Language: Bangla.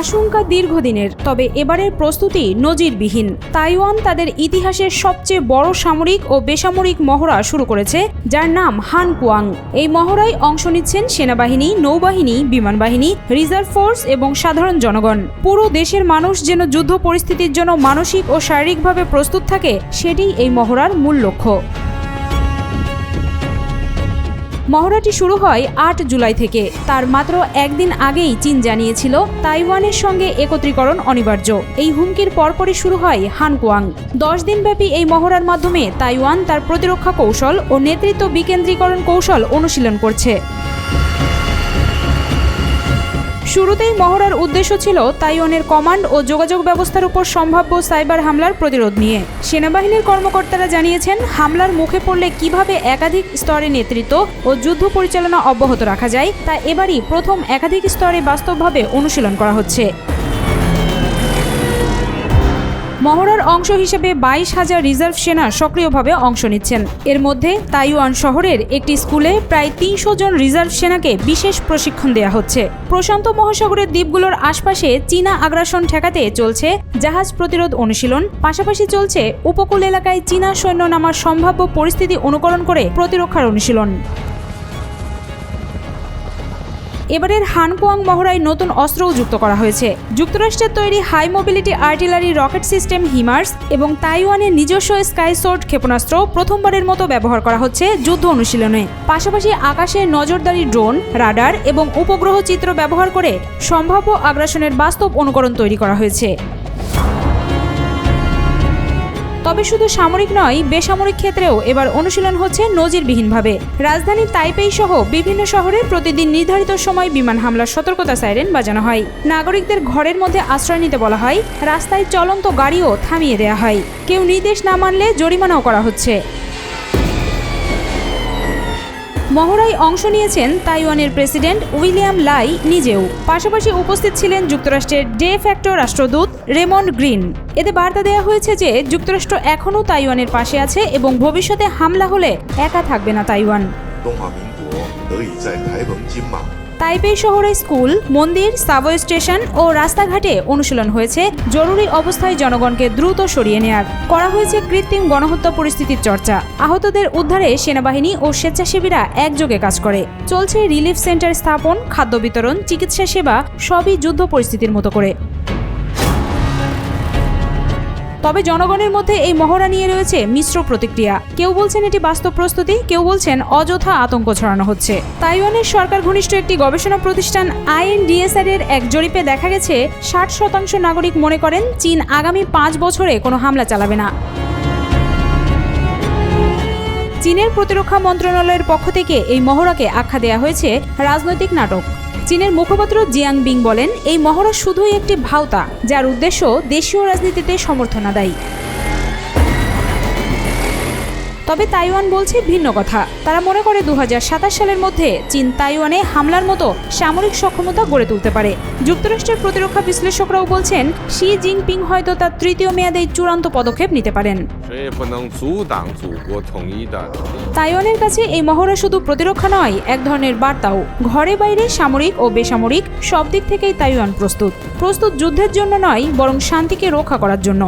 আশঙ্কা দীর্ঘদিনের, তবে এবারের প্রস্তুতি নজিরবিহীন। তাইওয়ান তাদের ইতিহাসের সবচেয়ে বড় সামরিক ও বেসামরিক মহড়া শুরু করেছে, যার নাম হানকুয়াং। এই মহড়ায় অংশ নিচ্ছেন সেনাবাহিনী, নৌবাহিনী, বিমান বাহিনী, রিজার্ভ ফোর্স এবং সাধারণ জনগণ। পুরো দেশের মানুষ যেন যুদ্ধ পরিস্থিতির জন্য মানসিক ও শারীরিকভাবে প্রস্তুত থাকে, সেটিই এই মহড়ার মূল লক্ষ্য। মহড়াটি শুরু হয় ৮ জুলাই থেকে। তার মাত্র একদিন আগেই চীন জানিয়েছিল তাইওয়ানের সঙ্গে একত্রীকরণ অনিবার্য। এই হুমকির পরপরই শুরু হয় হানকুয়াং। ১০ দিনব্যাপী এই মহড়ার মাধ্যমে তাইওয়ান তার প্রতিরক্ষা কৌশল ও নেতৃত্ব বিকেন্দ্রীকরণ কৌশল অনুশীলন করছে। শুরুতেই মহড়ার উদ্দেশ্য ছিল তাইওয়ানের কমান্ড ও যোগাযোগ ব্যবস্থার উপর সম্ভাব্য সাইবার হামলার প্রতিরোধ নিয়ে। সেনাবাহিনীর কর্মকর্তারা জানিয়েছেন, হামলার মুখে পড়লে কিভাবে একাধিক স্তরে নেতৃত্ব ও যুদ্ধ পরিচালনা অব্যাহত রাখা যায়, তা এবারই প্রথম একাধিক স্তরে বাস্তবভাবে অনুশীলন করা হচ্ছে। মহড়ার অংশ হিসেবে ২২,০০০ রিজার্ভ সেনা সক্রিয়ভাবে অংশ নিচ্ছেন। এর মধ্যে তাইওয়ান শহরের একটি স্কুলে প্রায় ৩০০ জন রিজার্ভ সেনাকে বিশেষ প্রশিক্ষণ দেওয়া হচ্ছে। প্রশান্ত মহাসাগরের দ্বীপগুলোর আশপাশে চীনা আগ্রাসন ঠেকাতে চলছে জাহাজ প্রতিরোধ অনুশীলন, পাশাপাশি চলছে উপকূল এলাকায় চীনা সৈন্য নামার সম্ভাব্য পরিস্থিতি অনুকরণ করে প্রতিরক্ষার অনুশীলন। এবারের হানকুয়াং মহড়ায় নতুন অস্ত্রও যুক্ত করা হয়েছে। যুক্তরাষ্ট্রের তৈরি high mobility artillery rocket system HIMARS এবং তাইওয়ানের নিজস্ব স্কাইসোর্ড ক্ষেপণাস্ত্র প্রথমবারের মতো ব্যবহার করা হচ্ছে যুদ্ধ অনুশীলনে। পাশাপাশি আকাশে নজরদারি ড্রোন, রাডার এবং উপগ্রহ চিত্র ব্যবহার করে সম্ভাব্য আগ্রাসনের বাস্তব অনুকরণ তৈরি করা হয়েছে। তবে শুধু সামরিক নয়, বেসামরিক ক্ষেত্রেও এবার অনুশীলন হচ্ছে নজিরবিহীনভাবে। রাজধানী তাইপেই সহ বিভিন্ন শহরে প্রতিদিন নির্ধারিত সময় বিমান হামলার সতর্কতা সাইরেন বাজানো হয়। নাগরিকদের ঘরের মধ্যে আশ্রয় নিতে বলা হয়। রাস্তায় চলন্ত গাড়িও থামিয়ে দেওয়া হয়। কেউ নির্দেশ না মানলে জরিমানাও করা হচ্ছে। মহড়ায় অংশ নিয়েছেন তাইওয়ানের প্রেসিডেন্ট উইলিয়াম লাই নিজেও। পাশাপাশি উপস্থিত ছিলেন যুক্তরাষ্ট্রের ডে ফ্যাক্টো রাষ্ট্রদূত রেমন্ড গ্রিন। এতে বার্তা দেওয়া হয়েছে যে যুক্তরাষ্ট্র এখনও তাইওয়ানের পাশে আছে এবং ভবিষ্যতে হামলা হলে একা থাকবে না তাইওয়ান। তাইপেই শহরে স্কুল, মন্দির, সাবওয়ে স্টেশন ও রাস্তাঘাটে অনুশীলন হয়েছে। জরুরি অবস্থায় জনগণকে দ্রুত সরিয়ে নেয়ার করা হয়েছে কৃত্রিম গণহত্যা পরিস্থিতির চর্চা। আহতদের উদ্ধারে সেনাবাহিনী ও স্বেচ্ছাসেবীরা একযোগে কাজ করে। চলছে রিলিফ সেন্টার স্থাপন, খাদ্য বিতরণ, চিকিৎসা সেবা, সবই যুদ্ধ পরিস্থিতির মতো করে। তবে জনগণের মধ্যে এই মহড়া নিয়ে রয়েছে মিশ্র প্রতিক্রিয়া। কেউ বলছেন এটি বাস্তব প্রস্তুতি, কেউ বলছেন অযথা আতঙ্ক ছড়ানো হচ্ছে। তাইওয়ানের সরকার ঘনিষ্ঠ একটি গবেষণা প্রতিষ্ঠান INDSR এর এক জরিপে দেখা গেছে 60% নাগরিক মনে করেন চীন আগামী 5 বছরে কোনো হামলা চালাবে না। চীনের প্রতিরক্ষা মন্ত্রণালয়ের পক্ষ থেকে এই মহড়াকে আখ্যা দেওয়া হয়েছে রাজনৈতিক নাটক। চীনের মুখপাত্র জিয়াংবিং বলেন, এই মহড়া শুধুই একটি ভাওতা, যার উদ্দেশ্য দেশীয় রাজনীতিতে সমর্থন আদায়। তবে তাইওয়ান বলছে ভিন্ন কথা। তারা মনে করে 2027 সালের মধ্যে চীন তাইওয়ানে হামলার মতো সামরিক সক্ষমতা গড়ে তুলতে পারে। যুক্তরাষ্ট্রের প্রতিরক্ষা বিশ্লেষকরাও বলছেন, শি জিনপিং হয়তো তার তৃতীয় মেয়াদে চূড়ান্ত পদক্ষেপ নিতে পারেন। তাইওয়ানের কাছে এই মহড়া শুধু প্রতিরক্ষা নয়, এক ধরনের বার্তাও। ঘরে বাইরে সামরিক ও বেসামরিক সব দিক থেকেই তাইওয়ান প্রস্তুত যুদ্ধের জন্য নয়, বরং শান্তিকে রক্ষা করার জন্য।